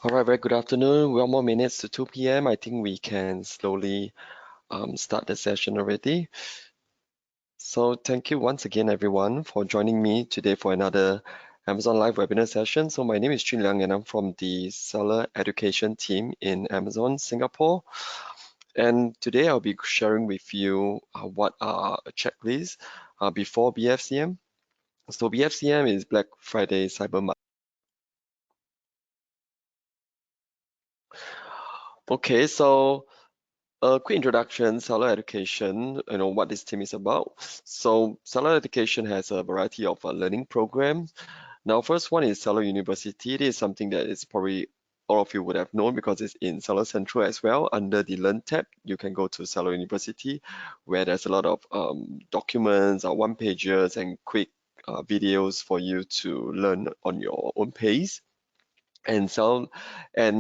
All right, very good afternoon. One more minutes to 2 p.m. I think we can slowly start the session already. So thank you once again, everyone, for joining me today for another Amazon Live webinar session. So my name is Jun Liang, and I'm from the seller education team in Amazon Singapore. And today I'll be sharing with you what are a checklist before BFCM. So BFCM is Black Friday Cyber Monday. Okay, so a quick introduction, seller education, what this team is about. So seller education has a variety of learning programs. Now, first one is Seller University. It is something that is probably all of you would have known because it's in Seller Central as well. Under the Learn tab, you can go to Seller University, where there's a lot of documents or one-pagers and quick videos for you to learn on your own pace. And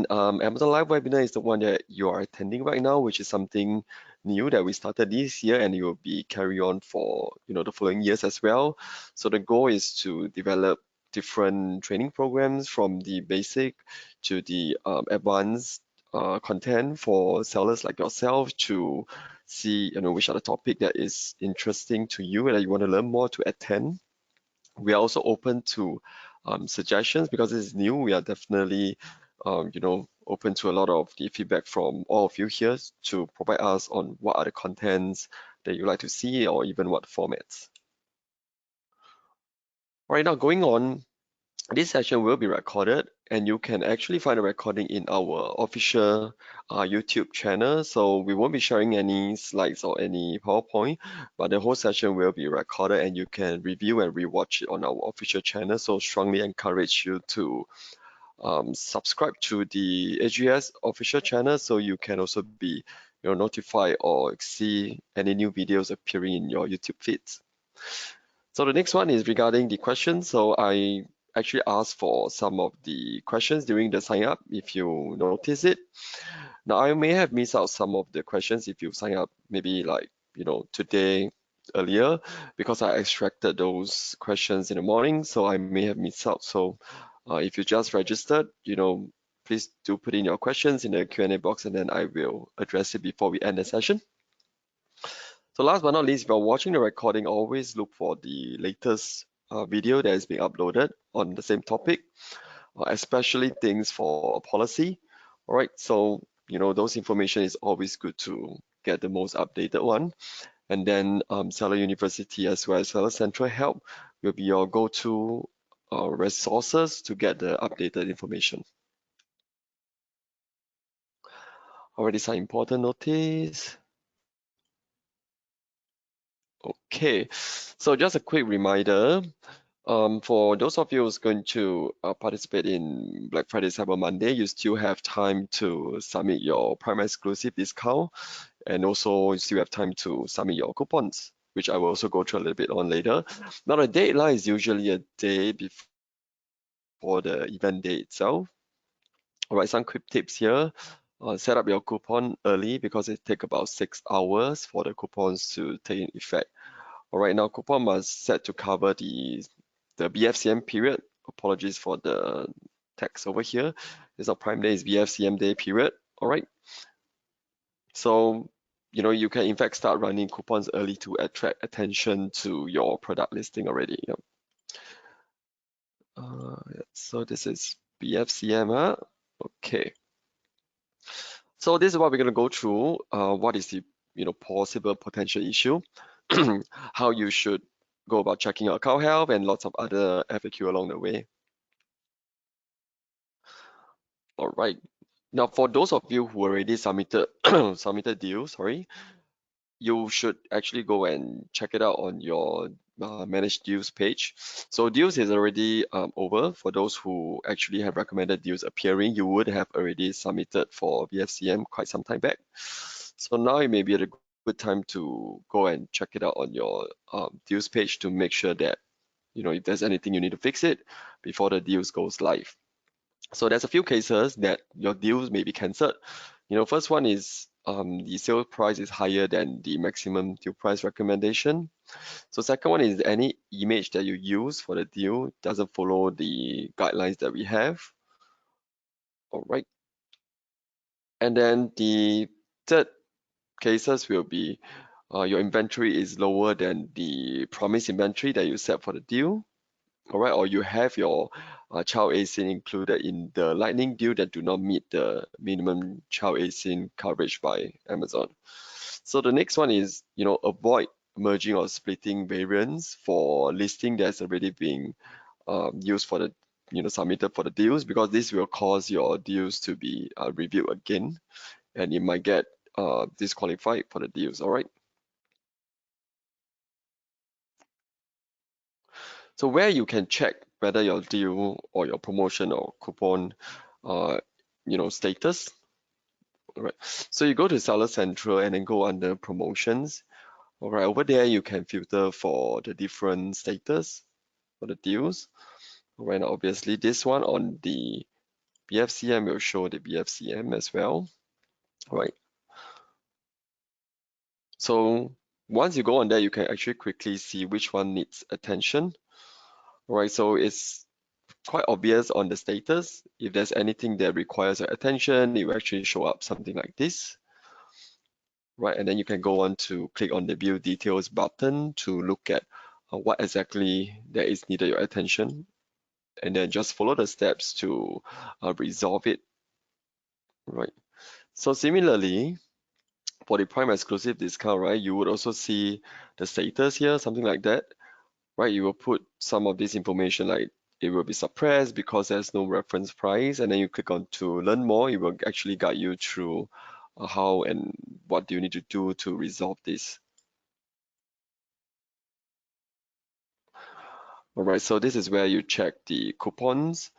Amazon Live webinar is the one that you are attending right now, which is something new that we started this year, and it will be carry on for the following years as well. So the goal is to develop different training programs from the basic to the advanced content for sellers like yourself to see which are the topic that is interesting to you and that you want to learn more to attend. We are also open to suggestions because this is new. We are definitely, open to a lot of the feedback from all of you here to provide us on what are the contents that you like to see or even what formats. Right now, going on, this session will be recorded and you can actually find a recording in our official YouTube channel. So we won't be sharing any slides or any PowerPoint, but the whole session will be recorded and you can review and rewatch it on our official channel. So strongly encourage you to subscribe to the AGS official channel so you can also be notified or see any new videos appearing in your YouTube feeds. So the next one is regarding the questions. So I actually asked for some of the questions during the sign up if you notice it. Now I may have missed out some of the questions if you sign up maybe like today earlier because I extracted those questions in the morning, so I may have missed out. So if you just registered, please do put in your questions in the Q&A box and then I will address it before we end the session. So last but not least, if you're watching the recording, always look for the latest video that is being uploaded on the same topic, especially things for policy. All right, so those information is always good to get the most updated one. And then Seller University as well as Seller Central Help will be your go-to resources to get the updated information. Already some important notice. Okay, so just a quick reminder, for those of you who's going to participate in Black Friday Cyber Monday, you still have time to submit your Prime exclusive discount, and also you still have time to submit your coupons, which I will also go through a little bit on later. Now the deadline is usually a day before the event day itself. All right, some quick tips here. Set up your coupon early because it takes about 6 hours for the coupons to take in effect. All right, now coupon must set to cover the BFCM period. Apologies for the text over here. It's not Prime Day, it's BFCM Day period. All right. So, you can in fact start running coupons early to attract attention to your product listing already. Yep. So this is BFCM. Okay. So this is what we're going to go through. What is the possible potential issue? How you should go about checking your account health and lots of other FAQ along the way. All right. Now, for those of you who already submitted submitted deals, sorry, you should actually go and check it out on your managed deals page. So deals is already over. For those who actually have recommended deals appearing, you would have already submitted for BFCM quite some time back. So now it may be a good time to go and check it out on your deals page to make sure that if there's anything you need to fix it before the deals goes live. So there's a few cases that your deals may be cancelled. First one is the sale price is higher than the maximum deal price recommendation. So second one is any image that you use for the deal doesn't follow the guidelines that we have. All right. And then the third cases will be your inventory is lower than the promised inventory that you set for the deal. All right, or you have your child ASIN included in the lightning deal that do not meet the minimum child ASIN coverage by Amazon. So the next one is, avoid merging or splitting variants for listing that's already being used for the, submitted for the deals, because this will cause your deals to be reviewed again, and it might get disqualified for the deals. All right. So where you can check whether your deal or your promotion or coupon, uh, status. All right. So you go to Seller Central and then go under promotions. All right. Over there, you can filter for the different status for the deals. All right. Obviously, this one on the BFCM will show the BFCM as well. All right. So once you go on there, you can actually quickly see which one needs attention. All right. So it's quite obvious on the status. If there's anything that requires your attention, it will actually show up something like this, right? And then you can go on to click on the view details button to look at what exactly that is needed your attention, and then just follow the steps to resolve it, right? So similarly, for the Prime exclusive discount, right, you would also see the status here, something like that, right? You will put some of this information like it will be suppressed because there's no reference price, and then you click on to learn more. It will actually guide you through how and what do you need to do to resolve this. All right, so this is where you check the coupons.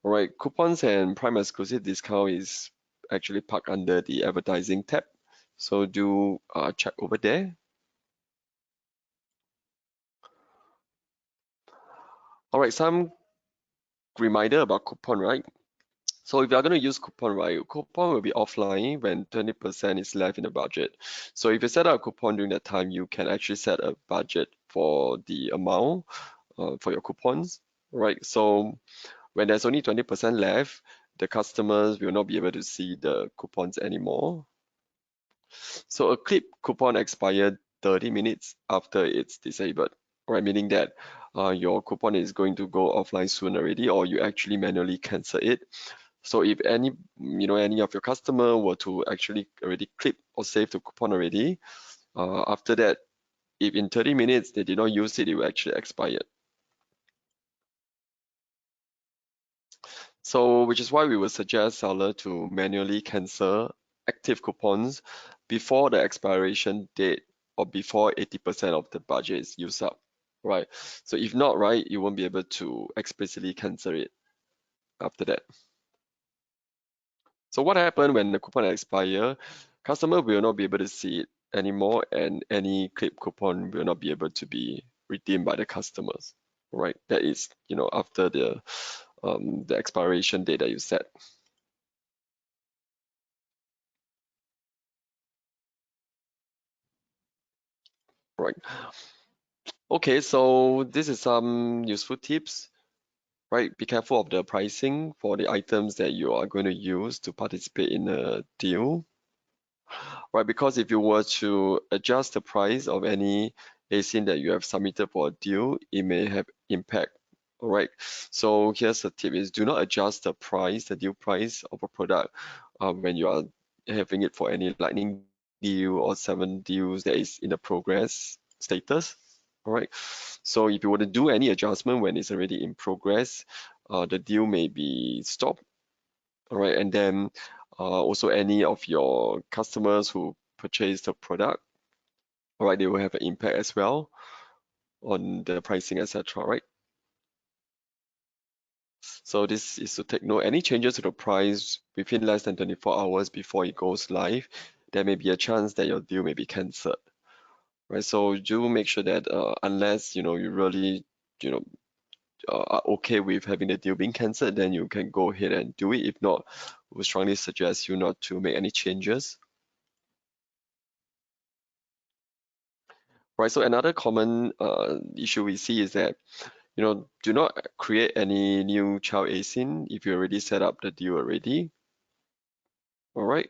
All right, coupons and Prime exclusive discount is actually parked under the advertising tab. So do check over there. All right, some reminder about coupon, right? So if you're going to use coupon, right, coupon will be offline when 20% is left in the budget. So if you set up a coupon during that time, you can actually set a budget for the amount for your coupons, right? So when there's only 20% left, the customers will not be able to see the coupons anymore. So a clip coupon expired 30 minutes after it's disabled, right? Meaning that your coupon is going to go offline soon already, or you actually manually cancel it. So if any of your customer were to actually already clip or save the coupon already, after that, if in 30 minutes they did not use it, it will actually expire. So which is why we would suggest seller to manually cancel active coupons before the expiration date or before 80% of the budget is used up, right? So if not, right, you won't be able to explicitly cancel it after that. So what happened when the coupon expire? Customer will not be able to see it anymore, and any clip coupon will not be able to be redeemed by the customers, right? That is, after the expiration date that you set, right? Okay, so this is some useful tips, right? Be careful of the pricing for the items that you are going to use to participate in a deal, right? Because if you were to adjust the price of any ASIN that you have submitted for a deal, it may have impact. All right. So here's a tip: is do not adjust the price, the deal price of a product, when you are having it for any lightning deal or 7 deals that is in the progress status. All right. So if you were to do any adjustment when it's already in progress, the deal may be stopped. All right. And then also any of your customers who purchase the product, all right, they will have an impact as well on the pricing, etc. Right. So this is to take note. Any changes to the price within less than 24 hours before it goes live, there may be a chance that your deal may be cancelled. Right. So do make sure that unless you really you know are okay with having the deal being cancelled, then you can go ahead and do it. If not, we strongly suggest you not to make any changes. Right. So another common issue we see is that do not create any new child ASIN if you already set up the deal already. All right.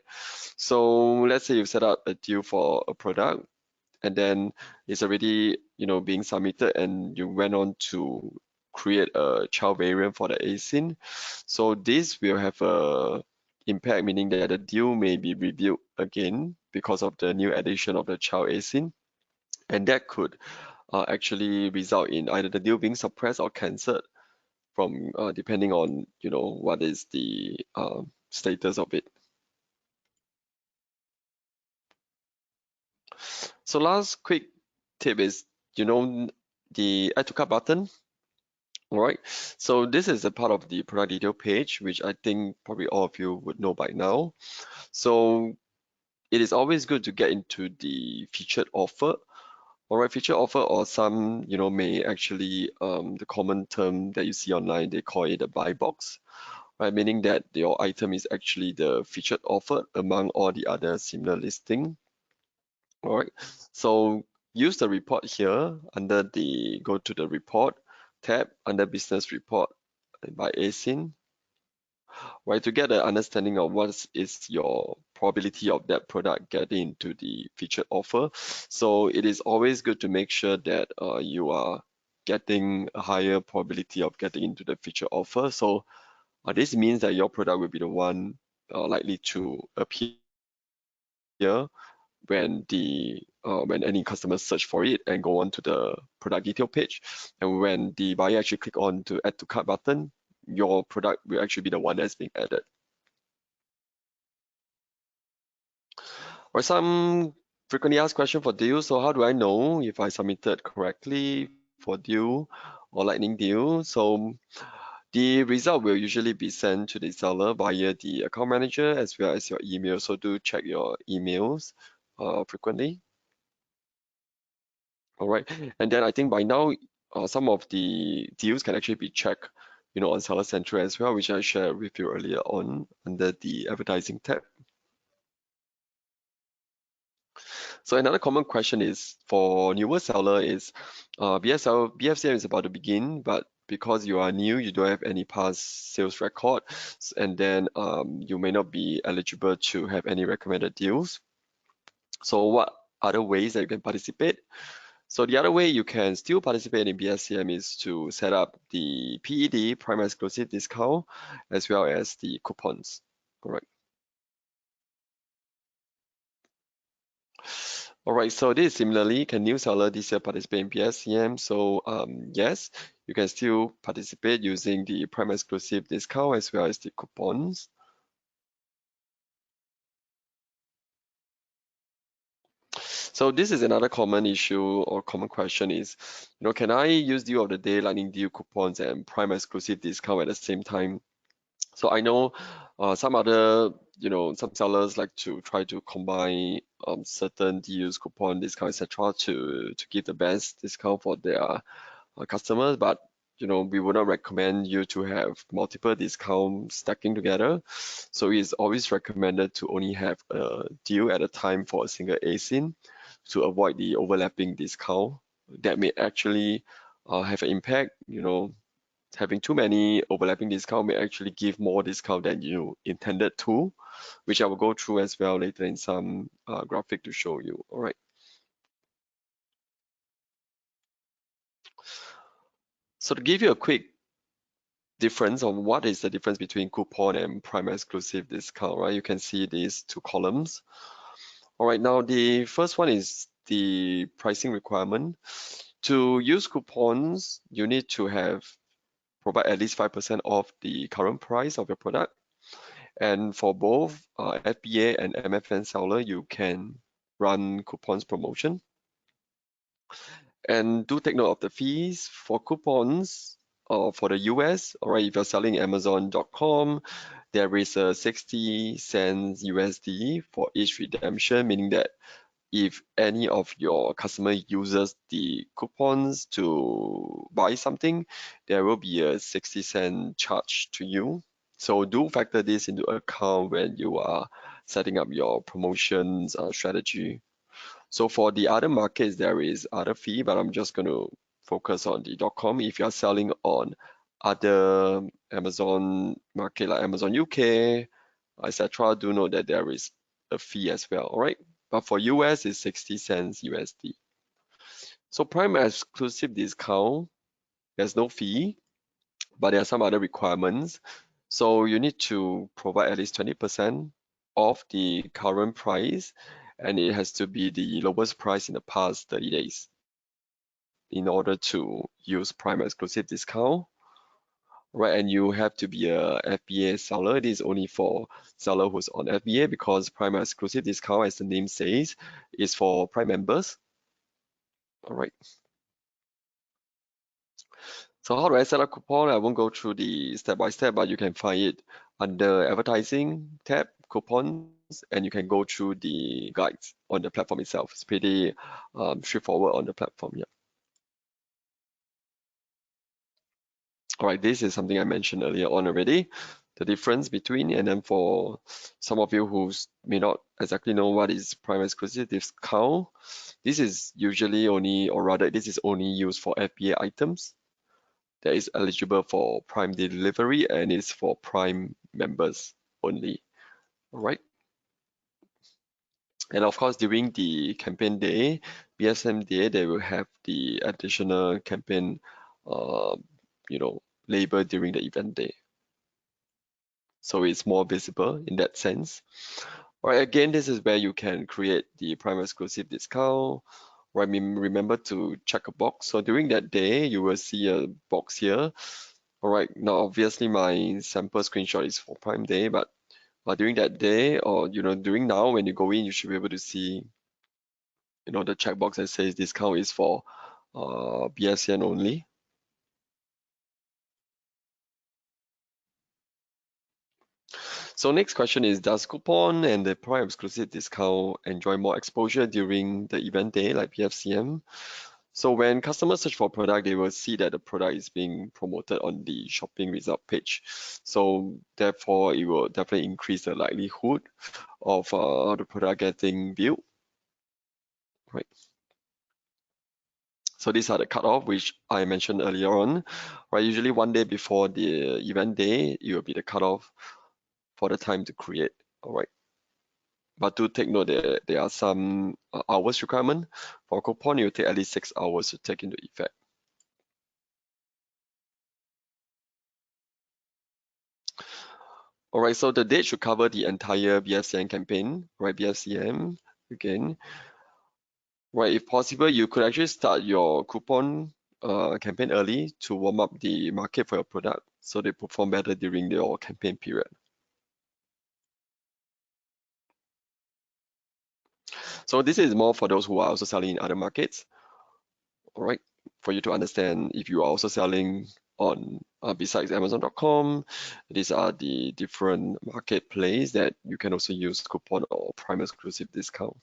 So let's say you've set up a deal for a product and then it's already, being submitted and you went on to create a child variant for the ASIN. So this will have a impact, meaning that the deal may be reviewed again because of the new addition of the child ASIN. And that could actually result in either the deal being suppressed or cancelled from depending on what is the status of it. So last quick tip is the add to cart button. All right, so this is a part of the product detail page, which I think probably all of you would know by now. So it is always good to get into the featured offer. All right, featured offer, or some may actually the common term that you see online, they call it a buy box, right? Meaning that your item is actually the featured offer among all the other similar listing. All right, so use the report here under the go to the report tab under business report by ASIN, right, to get an understanding of what is your probability of that product getting into the featured offer. So it is always good to make sure that you are getting a higher probability of getting into the featured offer. So this means that your product will be the one likely to appear when any customer search for it and go on to the product detail page. And when the buyer actually click on to add to cart button, your product will actually be the one that's being added. Or some frequently asked question for deal. So how do I know if I submitted correctly for deal or lightning deal? So the result will usually be sent to the seller via the account manager as well as your email. So do check your emails frequently. All right, and then I think by now some of the deals can actually be checked, on Seller Central as well, which I shared with you earlier on under the advertising tab. So another common question is for newer seller is BFCM is about to begin, but because you are new, you don't have any past sales record, and then you may not be eligible to have any recommended deals. So what other ways that you can participate? So the other way you can still participate in BFCM is to set up the PED, Prime Exclusive Discount, as well as the coupons. All right. All right, so this is similarly, can new seller this year participate in BFCM? So yes, you can still participate using the Prime Exclusive Discount as well as the coupons. So this is another common issue or common question is, can I use deal of the day, lightning deal coupons and Prime Exclusive Discount at the same time? So I know some other, some sellers like to try to combine certain deals, coupon discount, etc., to give the best discount for their customers. But we would not recommend you to have multiple discounts stacking together. So it's always recommended to only have a deal at a time for a single ASIN to avoid the overlapping discount that may actually have an impact. Having too many overlapping discount may actually give more discount than you intended to, which I will go through as well later in some graphic to show you. All right. So to give you a quick difference on what is the difference between coupon and prime exclusive discount, right? You can see these two columns. All right, now the first one is the pricing requirement. To use coupons, you need to provide at least 5% off the current price of your product. And for both FBA and MFN seller, you can run coupons promotion. And do take note of the fees for coupons for the US. All right, if you're selling Amazon.com, there is a 60 cents USD for each redemption, meaning that if any of your customer uses the coupons to buy something, there will be a 60-cent charge to you. So do factor this into account when you are setting up your promotions strategy. So for the other markets, there is other fee, but I'm just going to focus on the .com. If you are selling on other Amazon market like Amazon UK, etc., do note that there is a fee as well, all right? But for US, it's 60 cents USD. So Prime exclusive discount, there's no fee, but there are some other requirements. So you need to provide at least 20% of the current price, and it has to be the lowest price in the past 30 days in order to use Prime exclusive discount, right? And you have to be a FBA seller. This is only for seller who's on FBA because Prime exclusive discount, as the name says, is for Prime members. All right. So how do I set up coupon? I won't go through the step by step, but you can find it under advertising tab, coupons, and you can go through the guides on the platform itself. It's pretty straightforward on the platform. Yeah. All right, this is something I mentioned earlier on already, the difference between, and then for some of you who may not exactly know what is Prime exclusive discount, this is usually only, or rather, this is only used for FBA items that is eligible for Prime delivery and is for Prime members only. All right. And of course, during the campaign day, BFCM day, they will have the additional campaign, uh, label during the event day. So it's more visible in that sense. All right, again, this is where you can create the Prime exclusive discount. Right, remember to check a box. So during that day, you will see a box here. All right, now obviously my sample screenshot is for Prime Day, but during that day or during now when you go in, you should be able to see the checkbox that says discount is for BSCN only. So next question is, does coupon and the Prime exclusive discount enjoy more exposure during the event day like PFCM? So when customers search for product, they will see that the product is being promoted on the shopping result page. So therefore, it will definitely increase the likelihood of the product getting viewed. Right. So these are the cutoff, which I mentioned earlier on. Right. Usually one day before the event day, it will be the cutoff for the time to create. All right. But do take note that there are some hours requirement. For coupon, it will take at least 6 hours to take into effect. All right, so the date should cover the entire BFCM campaign, right? BFCM again, right? If possible, you could actually start your coupon campaign early to warm up the market for your product so they perform better during your campaign period. So this is more for those who are also selling in other markets, all right? For you to understand if you are also selling on besides Amazon.com, these are the different marketplace that you can also use coupon or Prime exclusive discount.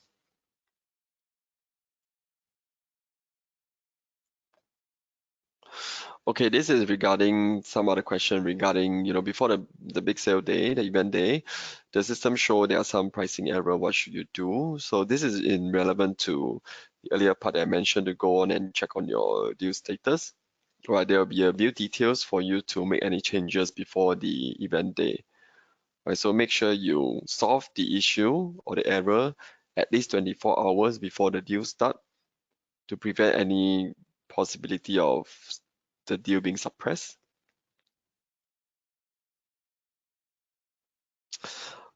Okay, this is regarding some other question regarding, before the big sale day, the event day, the system show there are some pricing error. What should you do? So this is in relevant to the earlier part that I mentioned to go on and check on your deal status. Right, there will be a view details for you to make any changes before the event day. Right, so make sure you solve the issue or the error at least 24 hours before the deal start to prevent any possibility of the deal being suppressed.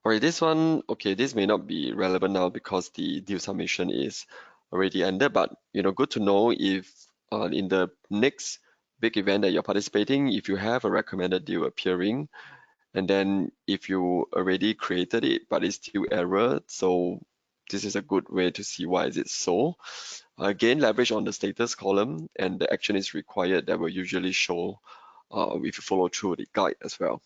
Alright, this one, okay, this may not be relevant now because the deal submission is already ended, but good to know if in the next big event that you're participating, if you have a recommended deal appearing, and then if you already created it, but it's still error, so this is a good way to see why is it so. Again, leverage on the status column and the action is required that will usually show if you follow through the guide as well.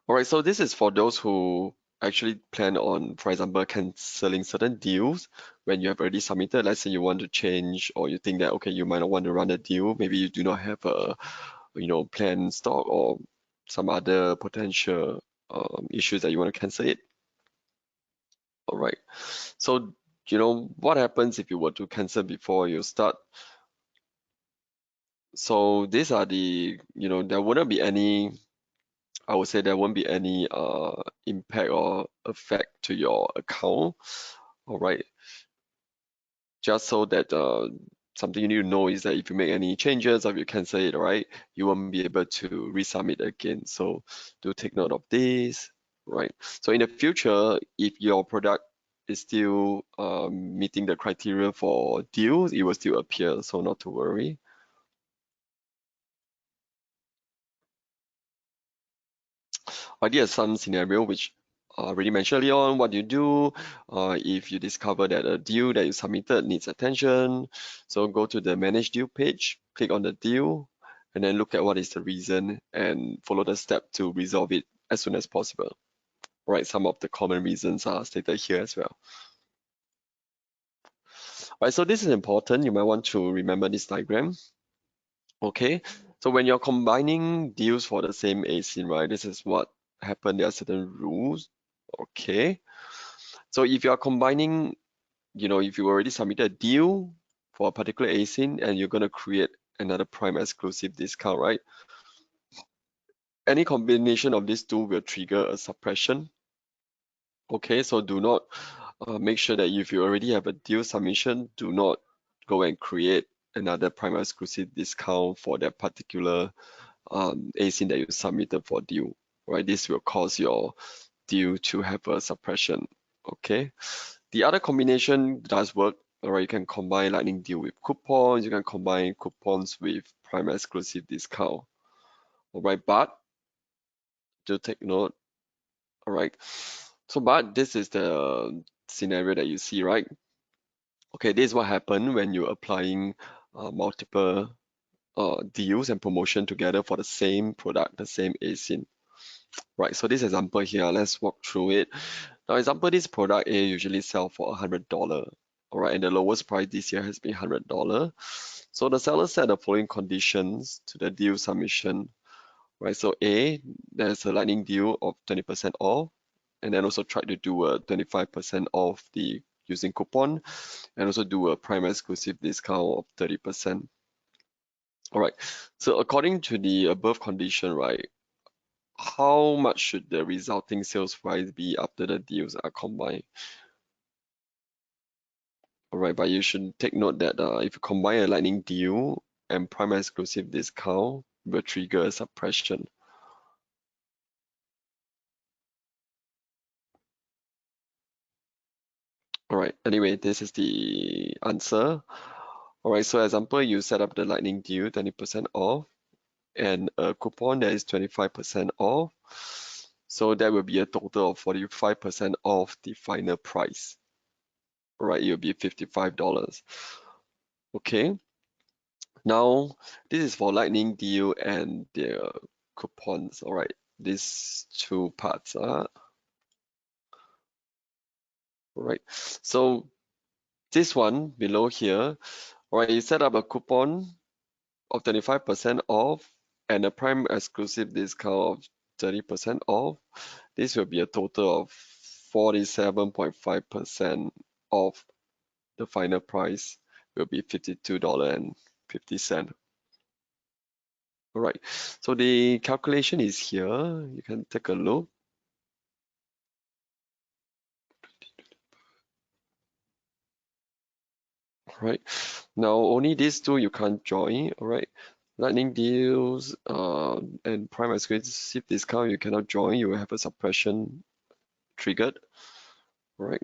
All right, so this is for those who actually plan on, for example, canceling certain deals when you have already submitted. Let's say you want to change or you think that, okay, you might not want to run a deal. Maybe you do not have a, planned stock or some other potential issues that you want to cancel it. All right. So, what happens if you were to cancel before you start? So these are there wouldn't be any, I would say there won't be any impact or effect to your account. All right. Just so that something you need to know is that if you make any changes or if you cancel it, right, you won't be able to resubmit again. So do take note of this, right? So in the future, if your product is still meeting the criteria for deals, it will still appear, so not to worry. I did some scenario which already mentioned earlier on. What you do if you discover that a deal that you submitted needs attention? So go to the manage deal page, click on the deal, and then look at what is the reason and follow the step to resolve it as soon as possible. Right, some of the common reasons are stated here as well. Right, so this is important. You might want to remember this diagram. Okay, so when you're combining deals for the same ASIN, right, this is what happened. There are certain rules. Okay, so if you are combining, if you already submitted a deal for a particular ASIN and you're going to create another Prime exclusive discount, right? Any combination of these two will trigger a suppression. Okay, so do not make sure that if you already have a deal submission, do not go and create another Prime exclusive discount for that particular ASIN that you submitted for deal, right? This will cause your deal to have a suppression. Okay. The other combination does work. All right, you can combine lightning deal with coupons. You can combine coupons with Prime exclusive discount. All right, but do take note. All right. So, but this is the scenario that you see, right? Okay, this is what happened when you're applying multiple deals and promotion together for the same product, the same ASIN. Right, so this example here, let's walk through it. Now, example, this product A usually sell for $100. All right, and the lowest price this year has been $100. So the seller set the following conditions to the deal submission. Right, so A, there's a lightning deal of 20% off, and then also try to do a 25% off the using coupon, and also do a prime exclusive discount of 30%. All right, so according to the above condition, right, how much should the resulting sales price be after the deals are combined? All right, but you should take note that if you combine a lightning deal and prime exclusive discount, will trigger a suppression. All right, anyway, this is the answer. All right, so example, you set up the lightning deal 20% off and a coupon that is 25% off. So that will be a total of 45% off the final price. All right, it will be $55. Okay. Now, this is for lightning deal and their coupons. All right, these two parts. All right, so this one below here, all right, you set up a coupon of 25% off and a prime exclusive discount of 30% off. This will be a total of 47.5% off. The final price will be $52.50. All right, so the calculation is here. You can take a look. All right, now only these two you can't join. All right, lightning deals and prime exclusive discount you cannot join. You will have a suppression triggered. All right,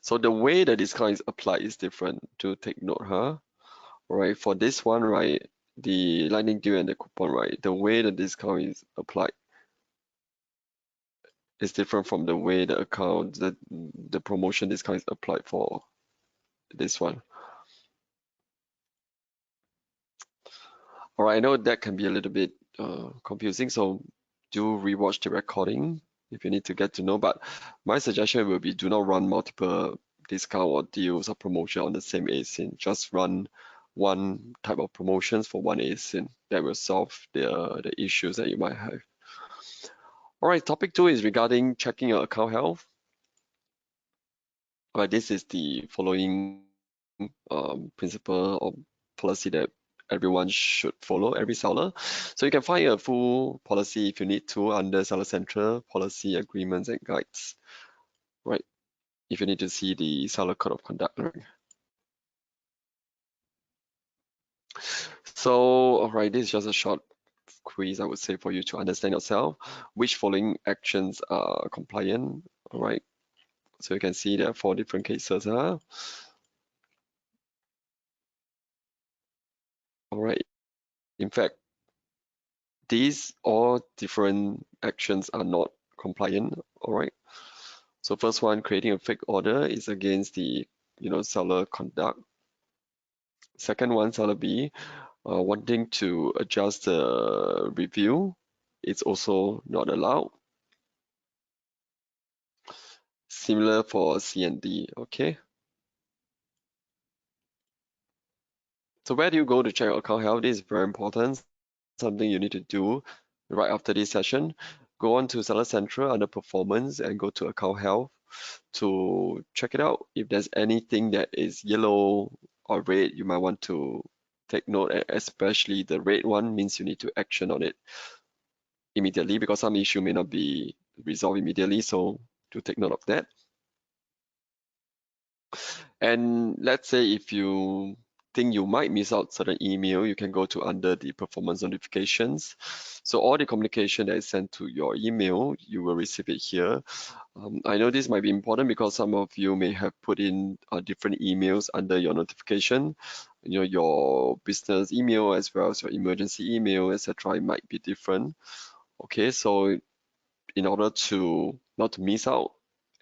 so the way the discount is applied is different. To take note, huh? All right, for this one, right, the lightning deal and the coupon, right, the way the discount is applied is different from the way the promotion discount is applied for this one. All right, I know that can be a little bit confusing, so do rewatch the recording if you need to get to know. But my suggestion will be do not run multiple discount or deals or promotion on the same ASIN. Just run one type of promotions for one ASIN. That will solve the issues that you might have. All right, topic 2 is regarding checking your account health. All right, this is the following principle or policy that everyone should follow, every seller. So you can find a full policy if you need to under Seller Central policy agreements and guides, right? If you need to see the seller code of conduct, right? So, all right, this is just a short quiz, I would say, for you to understand yourself. Which following actions are compliant, all right? So you can see there are 4 different cases, huh? All right. In fact, these all different actions are not compliant, all right? So first one, creating a fake order is against the, seller conduct. Second one, seller B, wanting to adjust the review, it's also not allowed. Similar for C and D, okay? So where do you go to check your account health? This is very important, something you need to do right after this session. Go on to Seller Central under Performance and go to Account Health to check it out. If there's anything that is yellow or red, you might want to take note, especially the red one means you need to action on it immediately because some issue may not be resolved immediately, so to take note of that. And let's say if you think you might miss out certain email, you can go to under the performance notifications. So all the communication that is sent to your email, you will receive it here. I know this might be important because some of you may have put in different emails under your notification. Your business email as well as your emergency email, etc. It might be different. Okay, so in order to not to miss out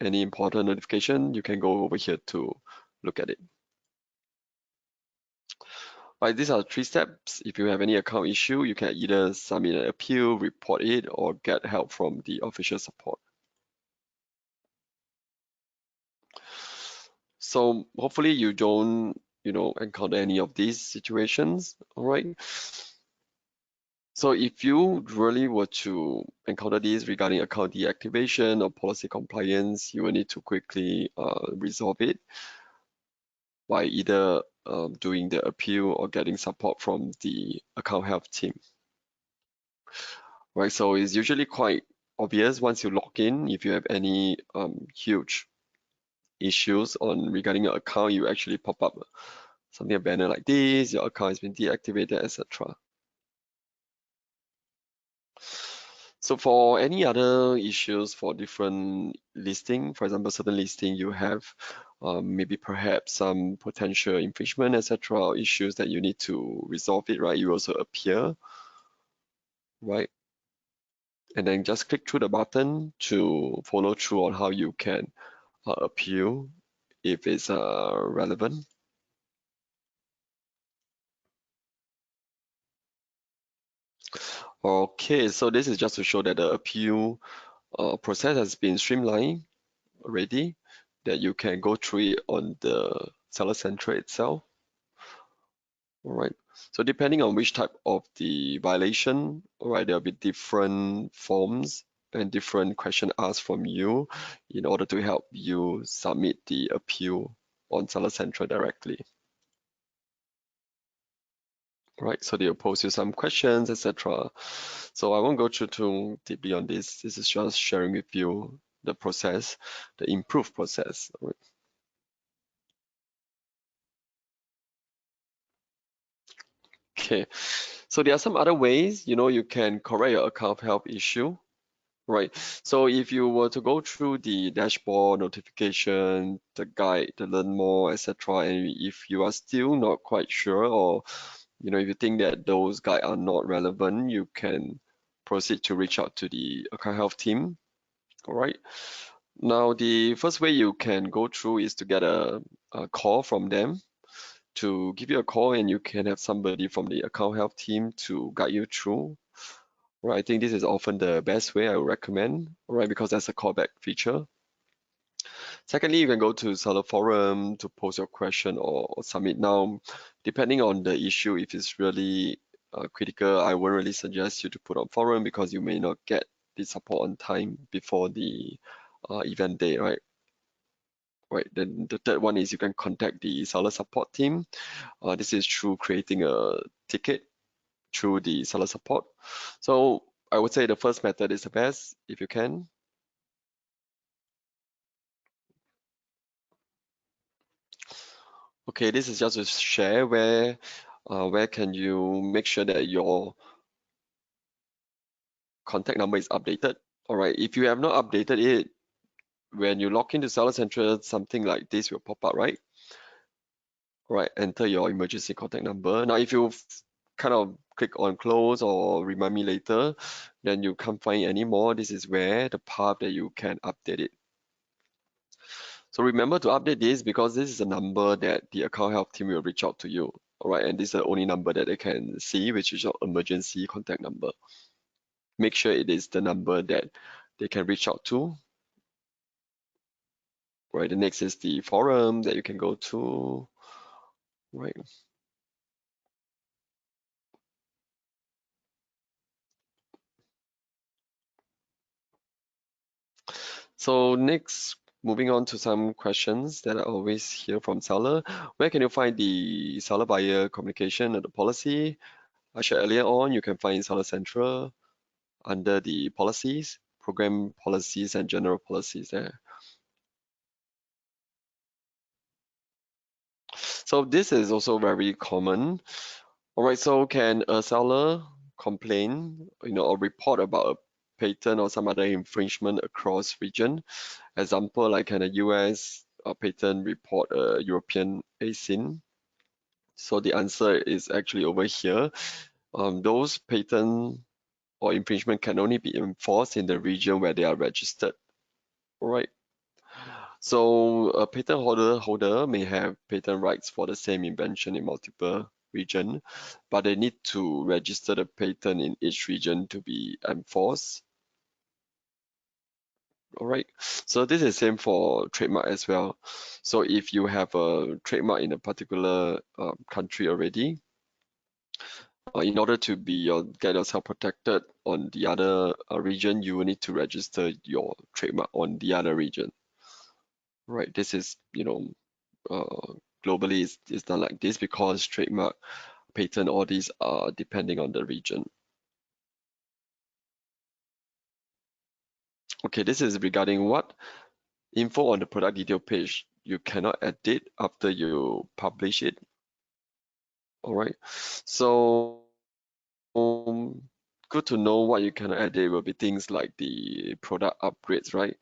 any important notification, you can go over here to look at it. Right, these are 3 steps. If you have any account issue, you can either submit an appeal, report it, or get help from the official support. So hopefully you don't, encounter any of these situations, all right? So if you really were to encounter these regarding account deactivation or policy compliance, you will need to quickly resolve it by either doing the appeal or getting support from the account health team. Right, so it's usually quite obvious once you log in. If you have any huge issues on regarding your account, you actually pop up something, a banner like this, your account has been deactivated, etc. So for any other issues for different listing, for example, certain listing you have maybe perhaps some potential infringement, etc., or issues that you need to resolve it, right? You also appear, right? And then just click through the button to follow through on how you can appeal if it's relevant. Okay, so this is just to show that the appeal process has been streamlined already, that you can go through it on the Seller Central itself. All right, so depending on which type of the violation, all right, there'll be different forms and different questions asked from you in order to help you submit the appeal on Seller Central directly. Right, so they'll pose you some questions, etc. So I won't go through too deeply on this. This is just sharing with you the process, the improved process. Right? Okay, so there are some other ways, you can correct your account health issue. Right, so if you were to go through the dashboard notification, the guide, the learn more, etc., and if you are still not quite sure, or if you think that those guides are not relevant, you can proceed to reach out to the account health team. All right. Now, the first way you can go through is to get a call from them to give you a call, and you can have somebody from the account health team to guide you through. Right, I think this is often the best way I would recommend, right, because that's a callback feature. Secondly, you can go to seller forum to post your question or submit. Now, depending on the issue, if it's really critical, I won't really suggest you to put on forum because you may not get the support on time before the event day, right? Right. Then the third one is you can contact the seller support team. This is through creating a ticket through the seller support. So I would say the first method is the best if you can. Okay, this is just to share where can you make sure that your contact number is updated. All right, if you have not updated it, when you log into Seller Central, something like this will pop up, right? All right, enter your emergency contact number. Now, if you kind of click on close or remind me later, then you can't find anymore. This is where the path that you can update it. So remember to update this because this is a number that the account help team will reach out to you. All right, and this is the only number that they can see, which is your emergency contact number. Make sure it is the number that they can reach out to. Right, the next is the forum that you can go to. Right. So next, moving on to some questions that I always hear from seller. Where can you find the seller buyer communication and the policy? I shared earlier on, you can find Seller Central under the policies, program policies and general policies there. So this is also very common. All right, so can a seller complain, or report about a patent or some other infringement across region? Example, like can a US patent report a European ASIN? So the answer is actually over here. Those patent or infringement can only be enforced in the region where they are registered. All right. So a patent holder may have patent rights for the same invention in multiple region, but they need to register the patent in each region to be enforced. All right. So this is same for trademark as well. So if you have a trademark in a particular country already, in order to get yourself protected on the other region, you will need to register your trademark on the other region. Right. This is, globally it's done like this because trademark, patent, all these are depending on the region. Okay, this is regarding what? Info on the product detail page. You cannot edit after you publish it. All right. So good to know what you cannot edit will be things like the product upgrades, right?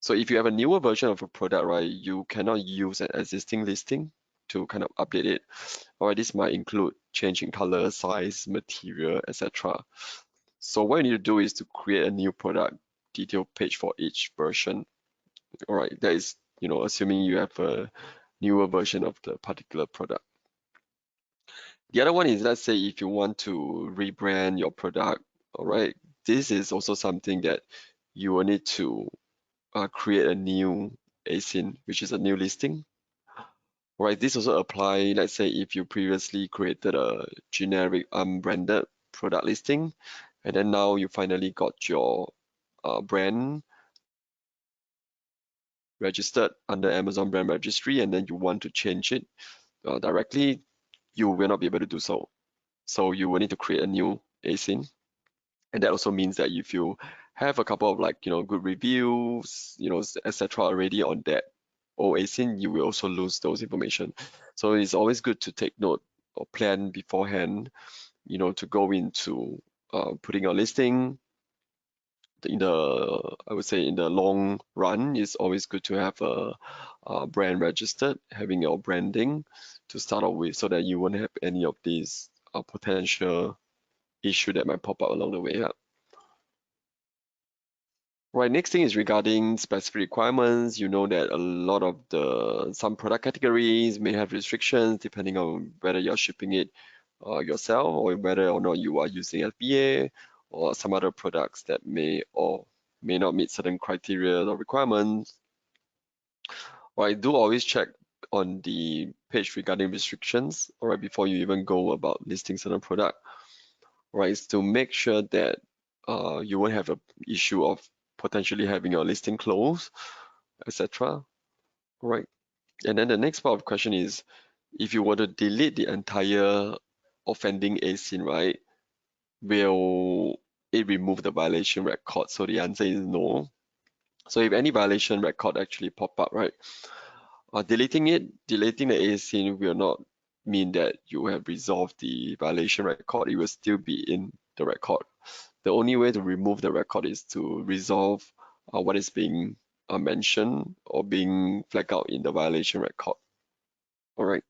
So if you have a newer version of a product, right, you cannot use an existing listing to kind of update it. All right, this might include changing color, size, material, etc. So what you need to do is to create a new product detail page for each version. All right, that is, assuming you have a newer version of the particular product. The other one is, let's say if you want to rebrand your product, all right, this is also something that you will need to create a new ASIN, which is a new listing. All right, this also apply, let's say if you previously created a generic unbranded product listing, and then now you finally got your brand registered under Amazon brand registry, and then you want to change it directly, you will not be able to do so. So you will need to create a new ASIN. And that also means that if you have a couple of good reviews, etc. already on that old ASIN, you will also lose those information. So it's always good to take note or plan beforehand, to go into putting your listing. I would say in the long run, it's always good to have a brand registered, having your branding to start off with, so that you won't have any of these potential issue that might pop up along the way. Yeah. Right, next thing is regarding specific requirements. You know that a lot of some product categories may have restrictions depending on whether you're shipping it yourself or whether or not you are using FBA or some other products that may or may not meet certain criteria or requirements. Right, do always check on the page regarding restrictions, all right, before you even go about listing certain product. Right, is to make sure that you won't have a issue of potentially having your listing closed, etc. Right. And then the next part of the question is, if you were to delete the entire offending ASIN, right, will it remove the violation record? So the answer is no. So if any violation record actually pop up, right, deleting the ASIN will not mean that you have resolved the violation record. It will still be in the record. The only way to remove the record is to resolve what is being mentioned or being flagged out in the violation record. All right.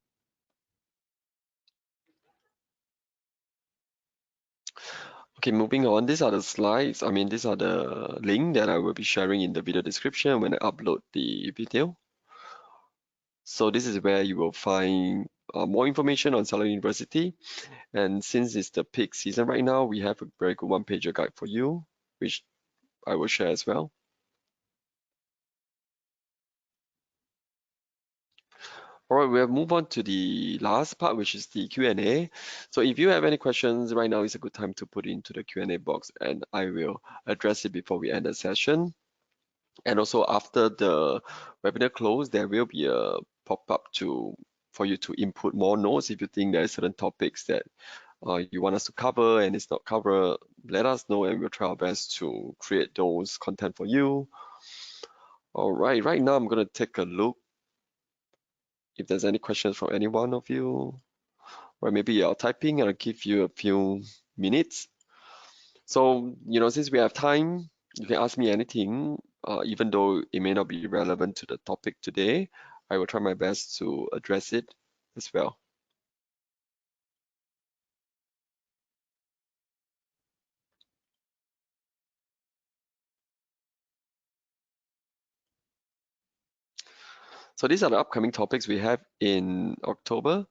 Okay, moving on. These are the slides. I mean, these are the link that I will be sharing in the video description when I upload the video. So this is where you will find more information on Seller University. And since it's the peak season right now, we have a very good one-pager guide for you, which I will share as well. All right, we'll move on to the last part, which is the Q&A. So if you have any questions right now, is a good time to put it into the Q&A box, and I will address it before we end the session. And also after the webinar close, there will be a pop-up for you to input more notes. If you think there are certain topics that you want us to cover and it's not covered, let us know and we'll try our best to create those content for you. All right, right now I'm going to take a look if there's any questions from any one of you, or maybe you're typing and I'll give you a few minutes. So, since we have time, you can ask me anything, even though it may not be relevant to the topic today. I will try my best to address it as well. So these are the upcoming topics we have in October.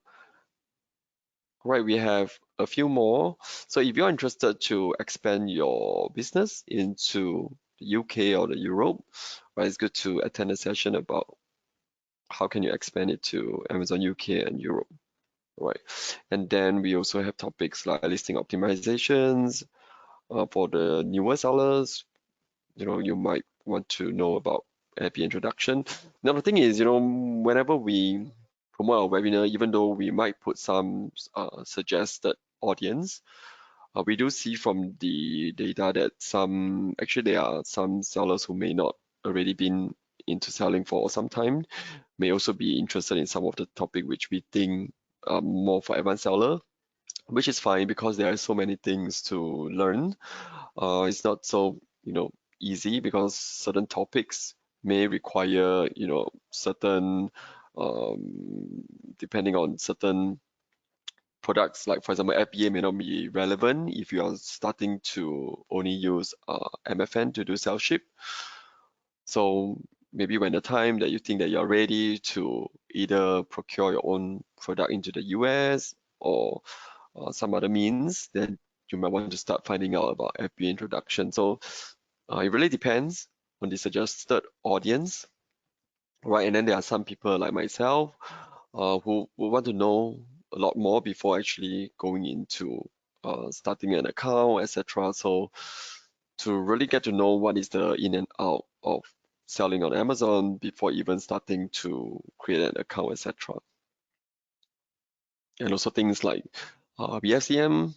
Right, we have a few more. So if you're interested to expand your business into the UK or the Europe, right, it's good to attend a session about how can you expand it to Amazon UK and Europe, right? And then we also have topics like listing optimizations for the newer sellers. You might want to know about Airbnb introduction. Now the thing is, whenever we promote our webinar, even though we might put some suggested audience, we do see from the data that there are some sellers who may not already been into selling for some time, may also be interested in some of the topic which we think are more for advanced seller, which is fine because there are so many things to learn. It's not so, easy because certain topics may require, certain, depending on certain products, like for example, FBA may not be relevant if you are starting to only use MFN to do sell ship. So maybe when the time that you think that you're ready to either procure your own product into the US or some other means, then you might want to start finding out about FBA introduction. So it really depends on the suggested audience, right? And then there are some people like myself who want to know a lot more before actually going into starting an account, etc. So to really get to know what is the in and out of selling on Amazon before even starting to create an account, etc. And also things like BFCM,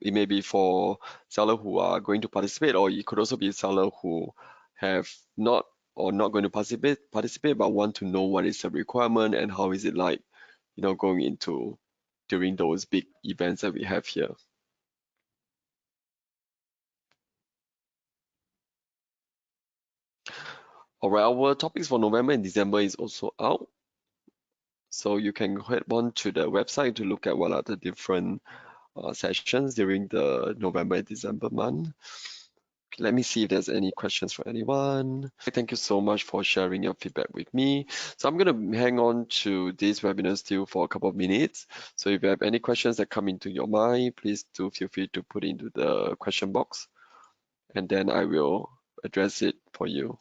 it may be for seller who are going to participate, or it could also be seller who have not going to participate but want to know what is the requirement and how is it like, going into during those big events that we have here. All right, our topics for November and December is also out. So you can head on to the website to look at what are the different sessions during the November and December month. Let me see if there's any questions for anyone. Thank you so much for sharing your feedback with me. So I'm going to hang on to this webinar still for a couple of minutes. So if you have any questions that come into your mind, please do feel free to put into the question box, and then I will address it for you.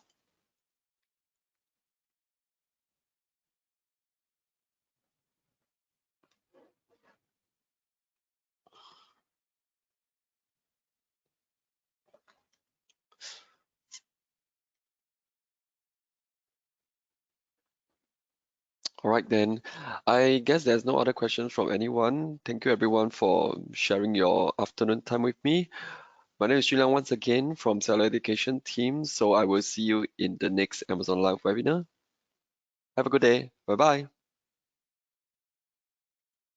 All right then. I guess there's no other questions from anyone. Thank you everyone for sharing your afternoon time with me. My name is Julian once again from Seller Education team. So I will see you in the next Amazon Live webinar. Have a good day. Bye bye.